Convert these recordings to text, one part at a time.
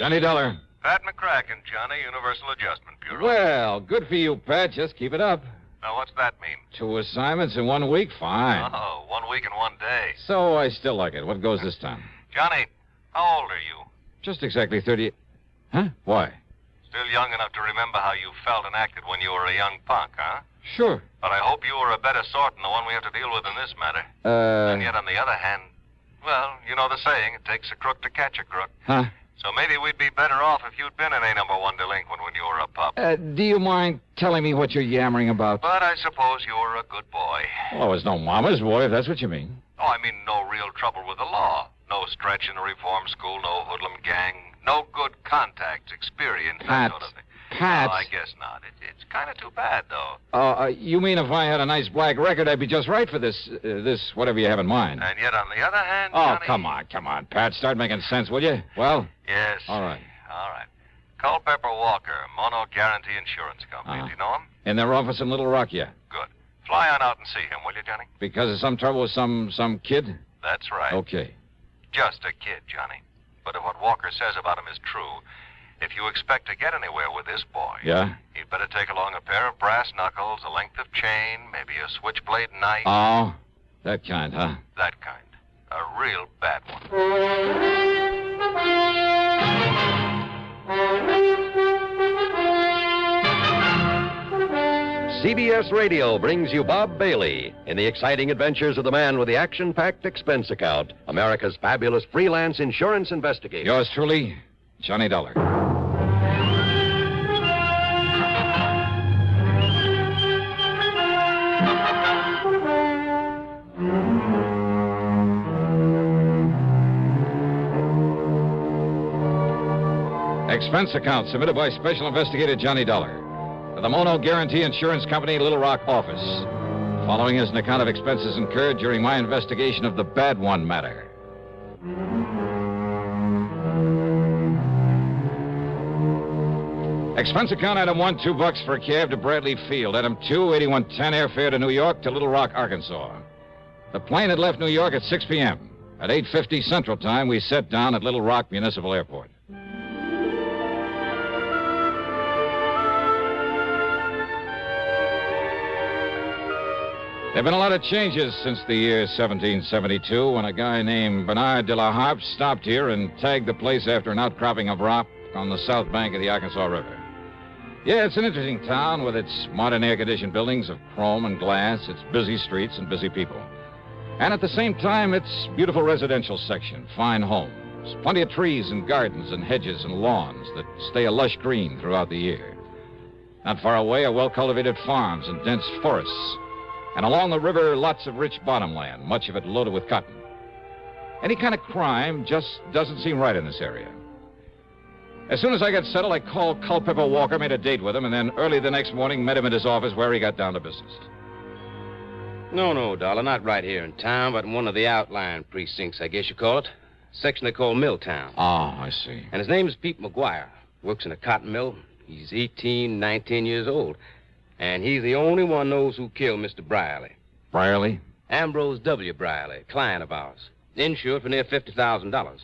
Johnny Dollar. Pat McCracken, Johnny, Universal Adjustment Bureau. Well, good for you, Pat. Just keep it up. Now, what's that mean? 2 assignments in 1 week? Fine. Oh, 1 week and 1 day. So I still like it. What goes this time? Johnny, how old are you? Just exactly 30... Huh? Why? Still young enough to remember how you felt and acted when you were a young punk, huh? Sure. But I hope you were a better sort than the one we have to deal with in this matter. And yet, on the other hand, well, you know the saying, it takes a crook to catch a crook. Huh? So maybe we'd be better off if you'd been an A number 1 delinquent when you were a pup. Do you mind telling me what you're yammering about? But I suppose you were a good boy. Well, I was no mama's boy, if that's what you mean. Oh, I mean no real trouble with the law. No stretch in the reform school, no hoodlum gang, no good contacts, experience, that sort of thing. Pat. No, I guess not. It's kind of too bad, though. You mean if I had a nice black record, I'd be just right for this whatever you have in mind? And yet, on the other hand, Oh, Johnny... come on, Pat. Start making sense, will you? Well? Yes. All right. Culpepper Walker, Mono Guarantee Insurance Company. Do you know him? In their office in Little Rock, yeah. Good. Fly on out and see him, will you, Johnny? Because of some trouble with some kid? That's right. Okay. Just a kid, Johnny. But if what Walker says about him is true, if you expect to get anywhere with this boy... Yeah? You'd better take along a pair of brass knuckles, a length of chain, maybe a switchblade knife. Oh, that kind, huh? That kind. A real bad one. CBS Radio brings you Bob Bailey in the exciting adventures of the man with the action-packed expense account, America's fabulous freelance insurance investigator. Yours truly, Johnny Dollar. Expense account submitted by Special Investigator Johnny Dollar to the Mono Guarantee Insurance Company, Little Rock office. Following is an account of expenses incurred during my investigation of the Bad One matter. Expense account item 1, $2 for a cab to Bradley Field. Item 2, 8110 airfare to New York to Little Rock, Arkansas. The plane had left New York at 6 p.m. At 8:50 Central Time, we set down at Little Rock Municipal Airport. There have been a lot of changes since the year 1772 when a guy named Bernard de la Harpe stopped here and tagged the place after an outcropping of rock on the south bank of the Arkansas River. Yeah, it's an interesting town with its modern air-conditioned buildings of chrome and glass, its busy streets and busy people. And at the same time, its beautiful residential section, fine homes, plenty of trees and gardens and hedges and lawns that stay a lush green throughout the year. Not far away are well-cultivated farms and dense forests. And along the river, lots of rich bottomland, much of it loaded with cotton. Any kind of crime just doesn't seem right in this area. As soon as I got settled, I called Culpepper Walker, made a date with him, and then early the next morning met him at his office where he got down to business. No, Dollar, not right here in town, but in one of the outlying precincts, I guess you call it. Section they call Milltown. Oh, I see. And his name is Pete McGuire. Works in a cotton mill. He's 18, 19 years old. And he's the only one knows who killed Mr. Brierly. Brierly? Ambrose W. Brierly, client of ours. Insured for near $50,000.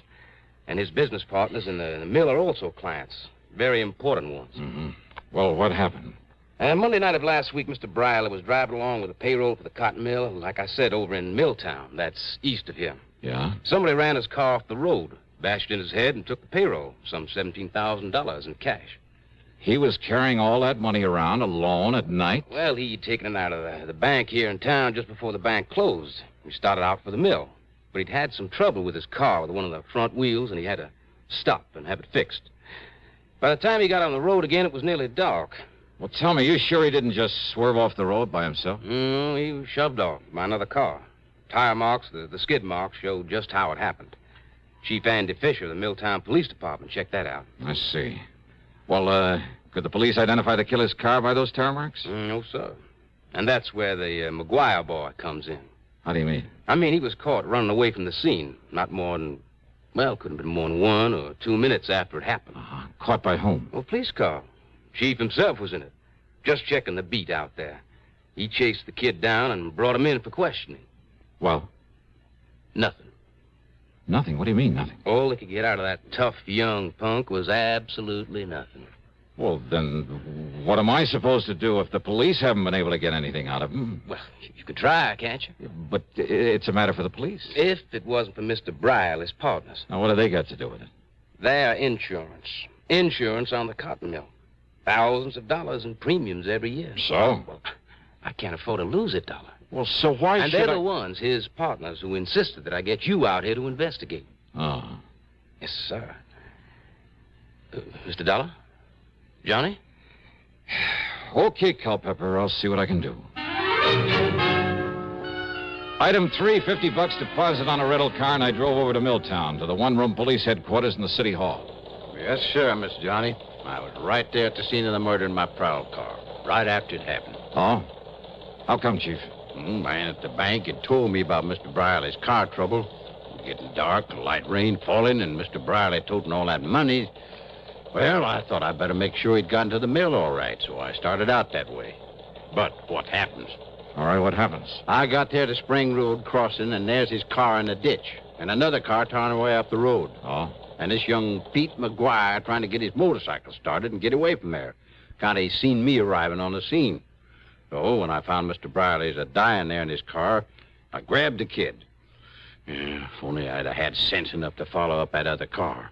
And his business partners in the mill are also clients. Very important ones. Mm-hmm. Well, what happened? Monday night of last week, Mr. Brierly was driving along with a payroll for the cotton mill, like I said, over in Milltown. That's east of here. Yeah? Somebody ran his car off the road, bashed in his head, and took the payroll, some $17,000 in cash. He was carrying all that money around alone at night? Well, he'd taken it out of the bank here in town just before the bank closed. He started out for the mill. But he'd had some trouble with his car, with one of the front wheels, and he had to stop and have it fixed. By the time he got on the road again, it was nearly dark. Well, tell me, you sure he didn't just swerve off the road by himself? No, he was shoved off by another car. Tire marks, the skid marks, showed just how it happened. Chief Andy Fisher of the Milltown Police Department checked that out. I see. Well, could the police identify the killer's car by those tire marks? No, sir. And that's where the McGuire boy comes in. How do you mean? I mean, he was caught running away from the scene. Not more than, well, couldn't have been more than 1 or 2 minutes after it happened. Caught by whom? Well, police car. Chief himself was in it. Just checking the beat out there. He chased the kid down and brought him in for questioning. Well? Nothing. Nothing? What do you mean, nothing? All they could get out of that tough young punk was absolutely nothing. Well, then, what am I supposed to do if the police haven't been able to get anything out of him? Well, you could try, can't you? But it's a matter for the police. If it wasn't for Mr. Bryley's partners. Now, what do they got to do with it? Their insurance. Insurance on the cotton mill. Thousands of dollars in premiums every year. So? Well, I can't afford to lose a dollar. Well, so why and should they're the ones, his partners, who insisted that I get you out here to investigate. Oh. Yes, sir. Mr. Dollar? Johnny? Okay, Culpepper. I'll see what I can do. Item 3, $50 deposit on a rental car, and I drove over to Milltown, to the one-room police headquarters in the city hall. Yes, sir, Miss Johnny. I was right there at the scene of the murder in my prowl car, right after it happened. Oh? How come, Chief? Man at the bank had told me about Mr. Bryley's car trouble. Getting dark, light rain falling, and Mr. Bryley toting all that money. Well, I thought I'd better make sure he'd gotten to the mill all right, so I started out that way. But what happens? All right, what happens? I got there to Spring Road crossing, and there's his car in the ditch, and another car towing away up the road. Oh? And this young Pete McGuire trying to get his motorcycle started and get away from there. Kind of he seen me arriving on the scene. So when I found Mr. Bryley's dying there in his car, I grabbed the kid. Yeah, if only I'd have had sense enough to follow up that other car.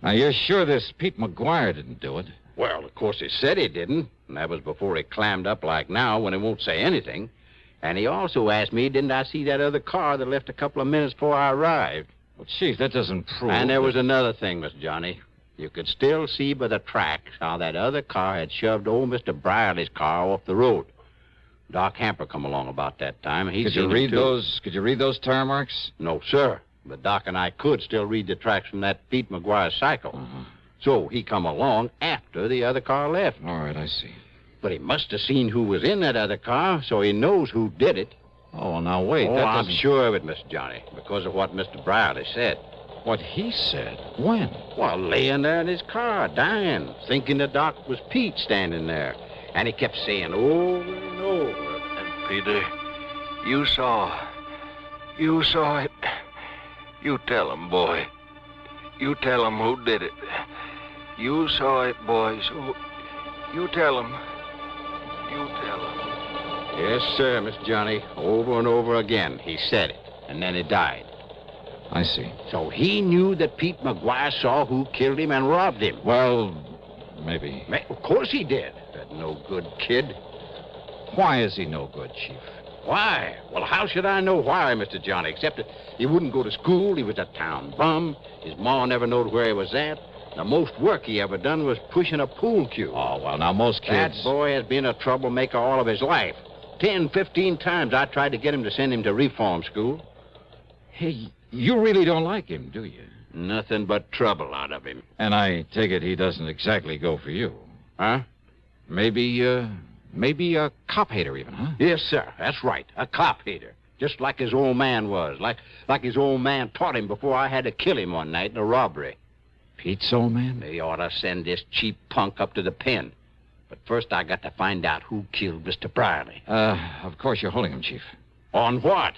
Now, you're sure this Pete McGuire didn't do it? Well, of course he said he didn't, and that was before he clammed up like now when he won't say anything. And he also asked me, didn't I see that other car that left a couple of minutes before I arrived? Well, Chief, that doesn't prove... And there was another thing, Miss Johnny. You could still see by the tracks how that other car had shoved old Mr. Bryley's car off the road. Doc Hamper come along about that time, and he Could you read those tire marks? No, sir. But Doc and I could still read the tracks from that Pete McGuire cycle. Uh-huh. So he come along after the other car left. All right, I see. But he must have seen who was in that other car, so he knows who did it. Oh, well, now, wait. Oh, that I'm doesn't... sure of it, Miss Johnny, because of what Mr. Bryley said. What he said? When? Well, laying there in his car, dying, thinking the Doc was Pete standing there. And he kept saying over and over. And Peter, you saw it. You tell him, boy. You tell him who did it. You saw it, boy, so you tell him. You tell him. Yes, sir, Miss Johnny. Over and over again, he said it, and then he died. I see. So he knew that Pete McGuire saw who killed him and robbed him. Well, maybe. Of course he did. That no-good kid. Why is he no good, Chief? Why? Well, how should I know why, Mr. Johnny, except that he wouldn't go to school, he was a town bum, his ma never knowed where he was at. The most work he ever done was pushing a pool cue. Oh, well, now, most kids... That boy has been a troublemaker all of his life. 10, 15 times I tried to get him to send him to reform school. Hey, you really don't like him, do you? Nothing but trouble out of him. And I take it he doesn't exactly go for you. Huh? Maybe a cop hater even, huh? Yes, sir. That's right. A cop hater. Just like his old man was. Like his old man taught him before I had to kill him one night in a robbery. Pete's old man? They ought to send this cheap punk up to the pen. But first I got to find out who killed Mr. Bryley. Of course you're holding him, Chief. On what?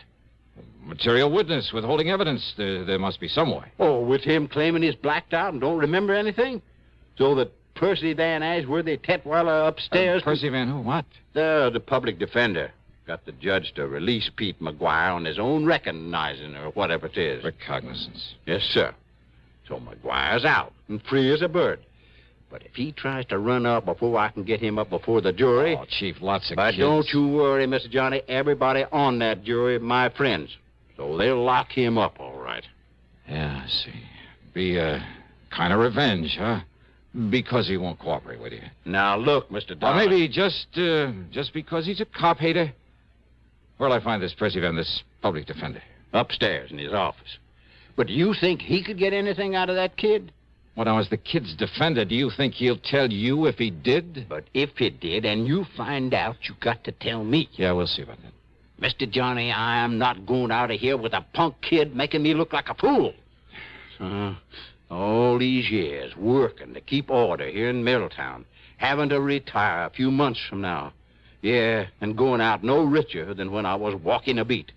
Material witness, withholding evidence. There must be some way. Oh, with him claiming he's blacked out and don't remember anything? So that Percy Van Ashworthy Tetweiler upstairs... Percy Van who? What? The public defender. Got the judge to release Pete McGuire on his own recognizing or whatever it is. Recognizance. Yes, sir. So McGuire's out and free as a bird. But if he tries to run up before I can get him up before the jury... Oh, Chief, lots of But kids. don't you worry, Mr. Johnny. Everybody on that jury are my friends. So they'll lock him up, all right. Yeah, I see. Be kind of revenge, huh? Because he won't cooperate with you. Now, look, Mr. Or Dollar. maybe just because he's a cop hater. Where'll I find this Percy Van, this public defender? Upstairs in his office. But do you think he could get anything out of that kid? Well, now, as the kid's defender, do you think he'll tell you if he did? But if he did, and you find out, you got to tell me. Yeah, we'll see about that. Mr. Johnny, I am not going out of here with a punk kid making me look like a fool. All these years working to keep order here in Middletown, having to retire a few months from now. Yeah, and going out no richer than when I was walking a beat.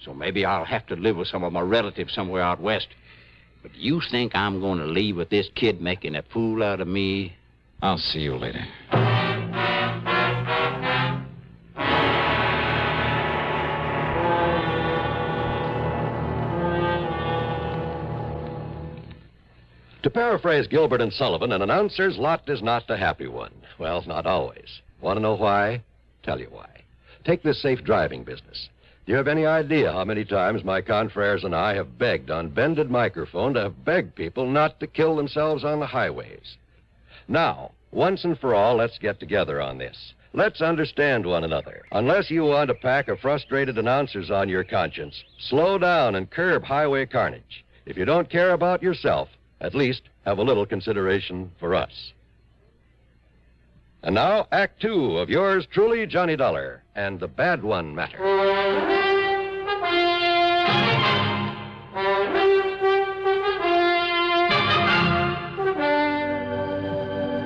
So maybe I'll have to live with some of my relatives somewhere out west. But you think I'm going to leave with this kid making a fool out of me? I'll see you later. To paraphrase Gilbert and Sullivan, an announcer's lot is not a happy one. Well, not always. Want to know why? Tell you why. Take this safe driving business. Do you have any idea how many times my confreres and I have begged on bended microphone to have begged people not to kill themselves on the highways? Now, once and for all, let's get together on this. Let's understand one another. Unless you want a pack of frustrated announcers on your conscience, slow down and curb highway carnage. If you don't care about yourself, at least have a little consideration for us. And now, Act Two of yours truly, Johnny Dollar, and the Bad One Matter.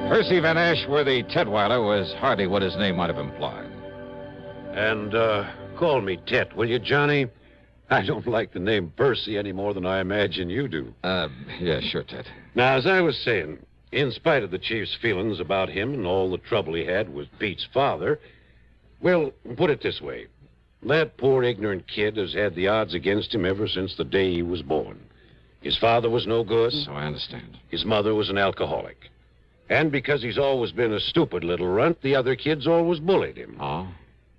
Percy Van Ashworthy Tetweiler was hardly what his name might have implied. And, call me Tet, will you, Johnny? I don't like the name Percy any more than I imagine you do. Yeah, sure, Tet. Now, as I was saying, in spite of the chief's feelings about him and all the trouble he had with Pete's father, well, put it this way. That poor ignorant kid has had the odds against him ever since the day he was born. His father was no good. So I understand. His mother was an alcoholic. And because he's always been a stupid little runt, the other kids always bullied him. Oh?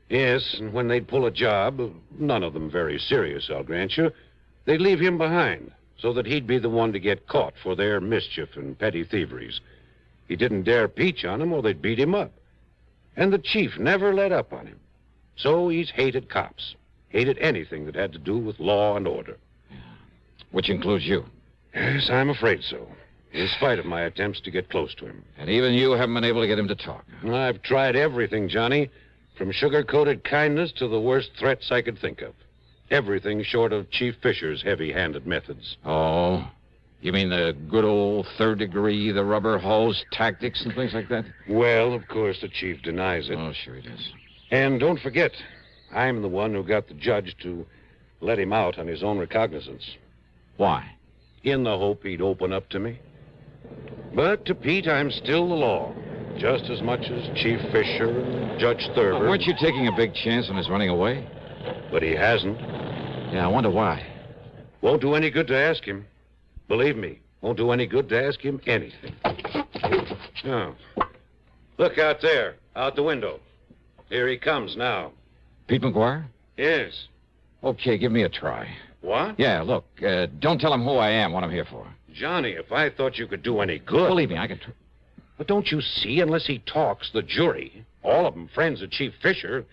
Yes, and when they'd pull a job, none of them very serious, I'll grant you, they'd leave him behind so that he'd be the one to get caught for their mischief and petty thieveries. He didn't dare peach on them or they'd beat him up. And the chief never let up on him. So he's hated cops, hated anything that had to do with law and order. Yeah. Which includes you. Yes, I'm afraid so, in spite of my attempts to get close to him. And even you haven't been able to get him to talk. I've tried everything, Johnny. From sugar-coated kindness to the worst threats I could think of. Everything short of Chief Fisher's heavy-handed methods. Oh? You mean the good old third degree, the rubber hose tactics and things like that? Well, of course, the chief denies it. Oh, sure he does. And don't forget, I'm the one who got the judge to let him out on his own recognizance. Why? In the hope he'd open up to me. But to Pete, I'm still the law. Just as much as Chief Fisher and Judge Thurber. Well, weren't you taking a big chance on his running away? But he hasn't. Yeah, I wonder why. Won't do any good to ask him. Believe me, won't do any good to ask him anything. Oh. Look out there, out the window. Here he comes now. Pete McGuire? Yes. Okay, give me a try. What? Yeah, look, don't tell him who I am, what I'm here for. Johnny, if I thought you could do any good... Believe me, I can... But don't you see, unless he talks, the jury, all of them friends of Chief Fisher,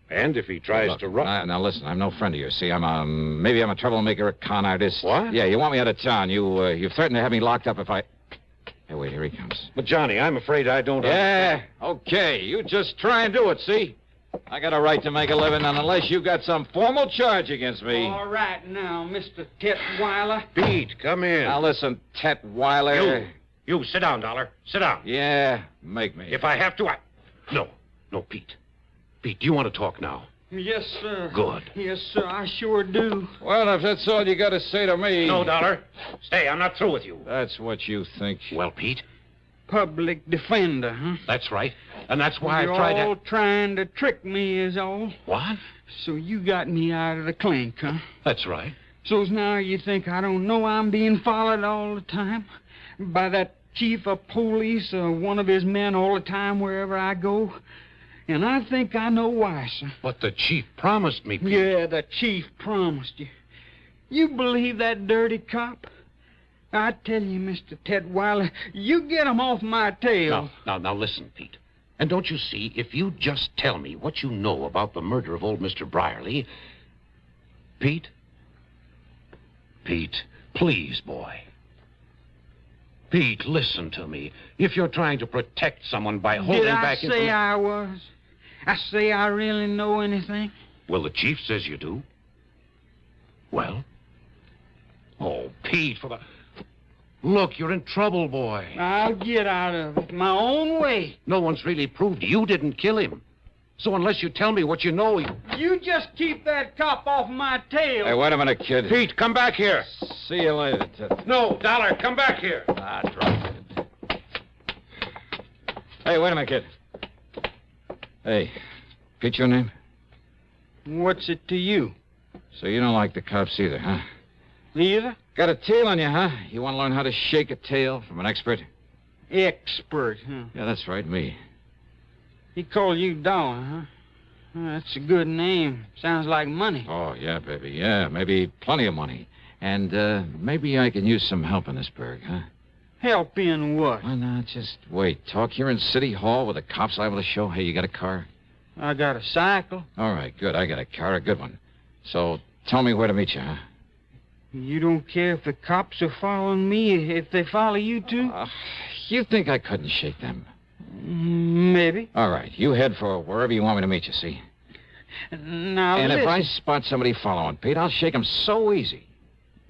and if he tries to run... Now, listen, I'm no friend of yours. See, maybe I'm a troublemaker, a con artist. What? Yeah, you want me out of town. You've threatened to have me locked up if I... Hey, wait, here he comes. But, Johnny, I'm afraid I don't... Yeah, okay. You just try and do it, see? I got a right to make a living, and unless you got some formal charge against me... All right now, Mr. Tetweiler. Pete, come in. Now, listen, Tetweiler... You, sit down, Dollar. Sit down. Yeah, make me. If I have to, No, Pete. Pete, do you want to talk now? Yes, sir. Good. Yes, sir, I sure do. Well, if that's all you got to say to me... No, Dollar. Stay, I'm not through with you. That's what you think. Well, Pete? Public defender, huh? That's right. And that's why You're I tried to... all trying to trick me is all. What? So you got me out of the clink, huh? That's right. So's now you think I don't know I'm being followed all the time? By that chief of police or one of his men all the time wherever I go? And I think I know why, sir. But the chief promised me, Pete. Yeah, the chief promised you. You believe that dirty cop? I tell you, Mr. Tetweiler, you get him off my tail. Now, listen, Pete. And don't you see, if you just tell me what you know about the murder of old Mr. Brierly... Pete, please, boy. Pete, listen to me. If you're trying to protect someone by holding back... Did I say I was? I say I really know anything? Well, the chief says you do. Well? Oh, Pete, for the... Look, you're in trouble, boy. I'll get out of it my own way. No one's really proved you didn't kill him. So unless you tell me what you know... You just keep that cop off my tail. Hey, wait a minute, kid. Pete, come back here. See you later, Ted. No, Dollar, come back here. Ah, drop it. Hey, wait a minute, kid. Hey, Pete, your name? What's it to you? So you don't like the cops either, huh? Either? Got a tail on you, huh? You want to learn how to shake a tail from an expert? Expert, huh? Yeah, that's right, me. He called you Dollar, huh? Oh, that's a good name. Sounds like money. Oh, yeah, baby, yeah. Maybe plenty of money. And maybe I can use some help in this burg, huh? Help in what? Why not? Just wait. Talk here in City Hall with the cops liable to show. Hey, you got a car? I got a cycle. All right, good. I got a car, a good one. So tell me where to meet you, huh? You don't care if the cops are following me, if they follow you, too? You think I couldn't shake them? Maybe. All right, you head for wherever you want me to meet you, see? Now, And listen. if I spot somebody following, Pete, I'll shake them so easy.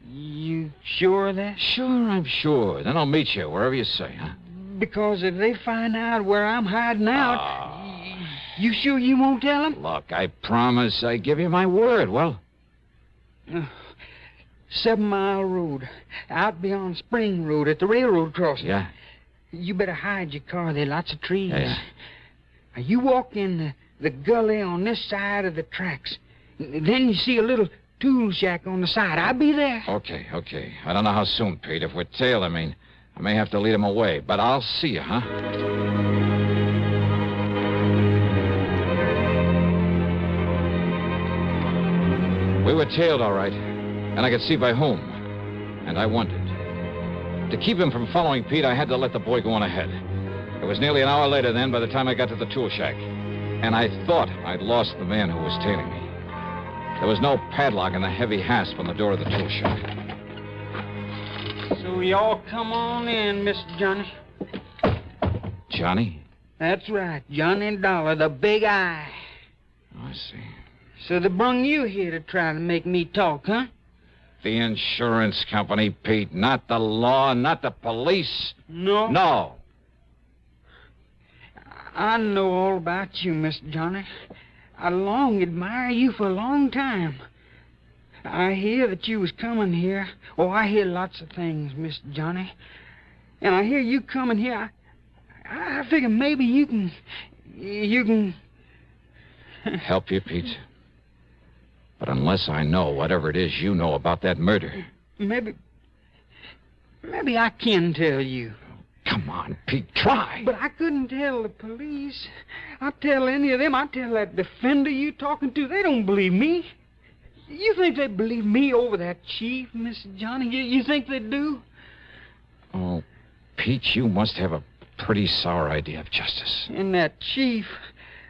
You sure of that? Sure, I'm sure. Then I'll meet you wherever you say, huh? Because if they find out where I'm hiding out, you sure you won't tell them? Look, I promise I give you my word. Well, 7 Mile Road, out beyond Spring Road at the railroad crossing. yeah. You better hide your car. There are lots of trees. Yeah. Now, you walk in the gully on this side of the tracks. Then you see a little tool shack on the side. I'll be there. Okay. I don't know how soon, Pete. If we're tailed, I may have to lead him away. But I'll see you, huh? We were tailed, all right. And I could see by whom. And I wondered. To keep him from following Pete, I had to let the boy go on ahead. It was nearly an hour later then by the time I got to the tool shack. And I thought I'd lost the man who was tailing me. There was no padlock and a heavy hasp on the door of the tool shack. So y'all come on in, Mr. Johnny. Johnny? That's right, Johnny Dollar, the big eye. Oh, I see. So they brung you here to try to make me talk, huh? The insurance company, Pete, not the law, not the police. No? No. I know all about you, Mr. Johnny. I long admire you for a long time. I hear that you was coming here. Oh, I hear lots of things, Mr. Johnny. And I hear you coming here. I figure maybe you can... Help you, Pete? But unless I know whatever it is you know about that murder... Maybe I can tell you. Come on, Pete, try. But I couldn't tell the police. I'd tell any of them. I'd tell that defender you talking to. They don't believe me. You think they believe me over that chief, Mr. Johnny? You think they do? Oh, Pete, you must have a pretty sour idea of justice. And that chief,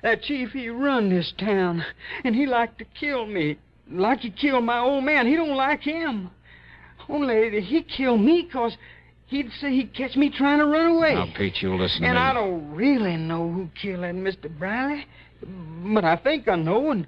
he run this town. And he liked to kill me. Like he killed my old man. He don't like him. Only he killed me because he'd say he'd catch me trying to run away. Now, Pete, you listen to me. And I don't really know who killed that Mr. Briley. But I think I know, and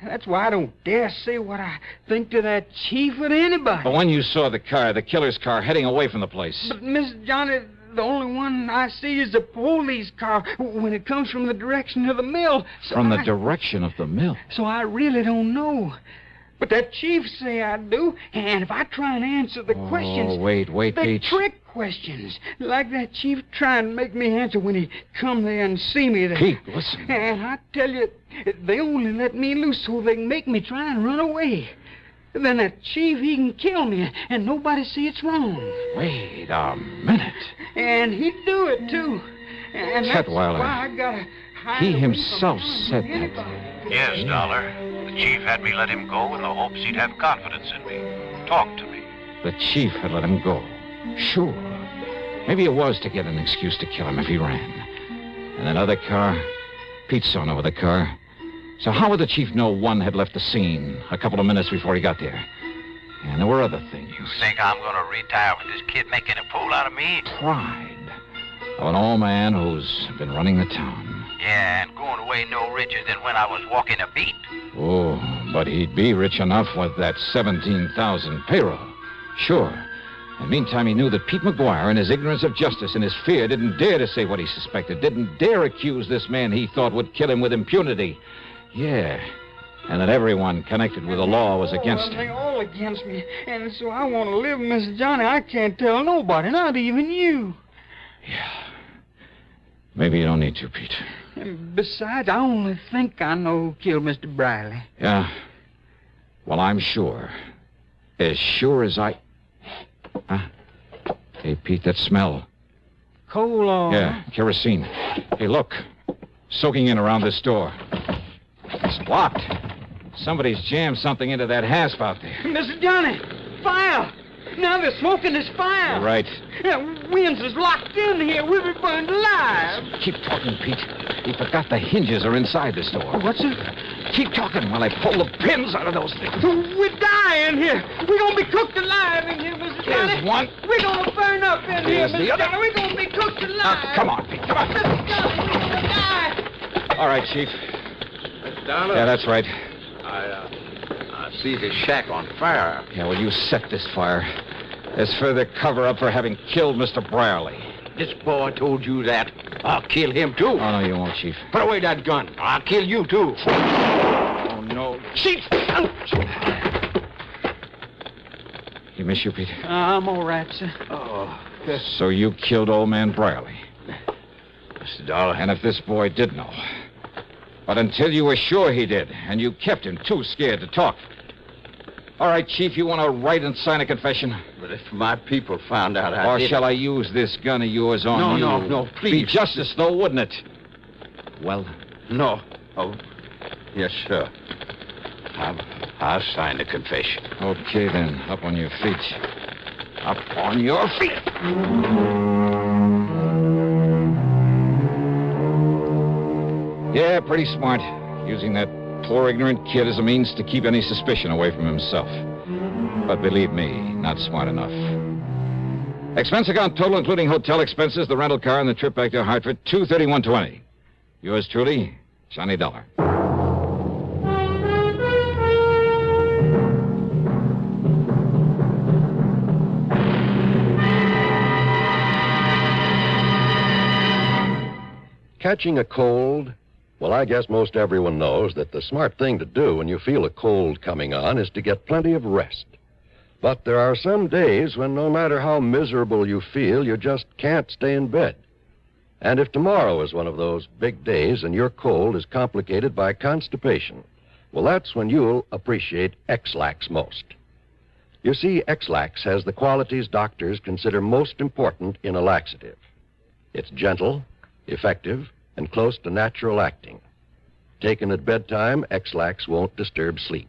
that's why I don't dare say what I think to that chief or to anybody. But when you saw the car, the killer's car, heading away from the place... But, Mr. Johnny, the only one I see is the police car when it comes from the direction of the mill. So From the direction of the mill? So I really don't know. But that chief say I do, and if I try and answer the questions... Oh, wait, they're Pete. trick questions, like that chief trying to make me answer when he come there and see me there. Pete, listen. And I tell you, they only let me loose so they can make me try and run away. Then that chief, he can kill me, and nobody see it's wrong. Wait a minute. And he'd do it, too. And that's Chetweiler. why I gotta hide He away himself from said anybody. that. Yes, Dollar. The chief had me let him go in the hopes he'd have confidence in me. Talk to me. The chief had let him go. Sure. Maybe it was to get an excuse to kill him if he ran. And that other car, Pete saw no other car. So how would the chief know one had left the scene a couple of minutes before he got there? And there were other things. You think I'm going to retire with this kid making a fool out of me? Pride of an old man who's been running the town. Yeah, and going away no richer than when I was walking a beat. Oh, but he'd be rich enough with that 17,000 payroll. Sure. And meantime, he knew that Pete McGuire, in his ignorance of justice and his fear, didn't dare to say what he suspected, didn't dare accuse this man he thought would kill him with impunity. Yeah, and that everyone connected with the law was against him. They're all against me, and so I want to live, Mr. Johnny. I can't tell nobody, not even you. Yeah. Maybe you don't need to, Pete. And besides, I only think I know who killed Mr. Briley. Yeah? Well, I'm sure. As sure as I... Huh? Hey, Pete, that smell. Coal oil. Yeah, kerosene. Hey, look. Soaking in around this door. It's locked. Somebody's jammed something into that hasp out there. Mr. Johnny, fire! Now they're smoking this fire. You're right. Winds is locked in here. We'll be burned alive. Keep talking, Pete. We forgot the hinges are inside this door. What's it? Keep talking while I pull the pins out of those things. We're dying here. We're going to be cooked alive in here, Mr. Johnny. There's one. We're going to burn up in here, There's the Mr. other. Johnny. We're going to be cooked alive. Come on, Pete. Come on. Mr. Johnny, we're going to die. All right, Chief. Mr. Dollar? Yeah, that's right. I see the shack on fire. Yeah, well, you set this fire. As further cover-up for having killed Mr. Brierly. This boy told you that. I'll kill him, too. Oh, no, you won't, Chief. Put away that gun. I'll kill you, too. Oh, no. Chief! You miss you, Pete? I'm all right, sir. Oh, So you killed old man Brierly. Mr. Dollar. And if this boy did know. But until you were sure he did, and you kept him too scared to talk. All right, Chief, you want to write and sign a confession? But if my people found out I Or did... shall I use this gun of yours on you? No, please. Be justice, though, wouldn't it? Well? No. Oh, yes, sir. I'll sign the confession. Okay, then. Up on your feet. Up on your feet. Yeah, pretty smart. Using that poor ignorant kid as a means to keep any suspicion away from himself. But believe me, not smart enough. Expense account total, including hotel expenses, the rental car, and the trip back to Hartford, $231.20. Yours truly, Johnny Dollar. Catching a cold? Well, I guess most everyone knows that the smart thing to do when you feel a cold coming on is to get plenty of rest. But there are some days when no matter how miserable you feel, you just can't stay in bed. And if tomorrow is one of those big days and your cold is complicated by constipation, well, that's when you'll appreciate X-Lax most. You see, X-Lax has the qualities doctors consider most important in a laxative. It's gentle, effective, and close to natural acting. Taken at bedtime, X-Lax won't disturb sleep.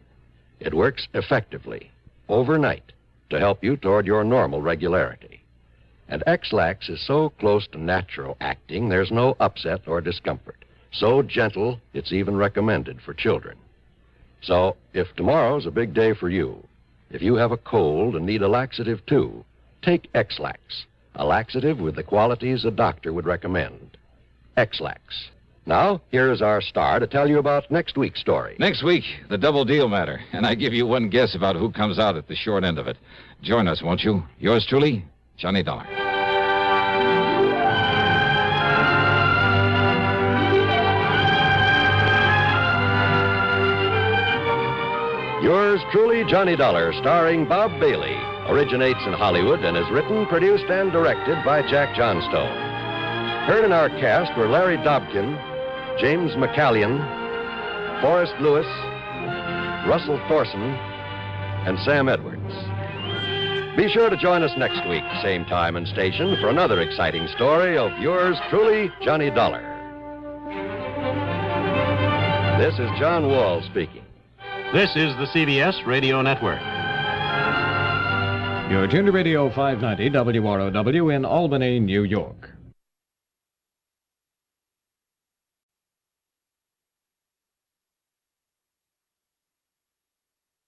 It works effectively, overnight, to help you toward your normal regularity. And X-Lax is so close to natural acting, there's no upset or discomfort. So gentle, it's even recommended for children. So, if tomorrow's a big day for you, if you have a cold and need a laxative too, take X-Lax, a laxative with the qualities a doctor would recommend. X-Lax. Now, here is our star to tell you about next week's story. Next week, the double deal matter. And I give you one guess about who comes out at the short end of it. Join us, won't you? Yours truly, Johnny Dollar. Yours truly, Johnny Dollar, starring Bob Bailey, originates in Hollywood and is written, produced, and directed by Jack Johnstone. Heard in our cast were Larry Dobkin, James McCallion, Forrest Lewis, Russell Thorson, and Sam Edwards. Be sure to join us next week, same time and station, for another exciting story of yours truly, Johnny Dollar. This is John Wall speaking. This is the CBS Radio Network. You're tuned to Radio 590 WROW in Albany, New York.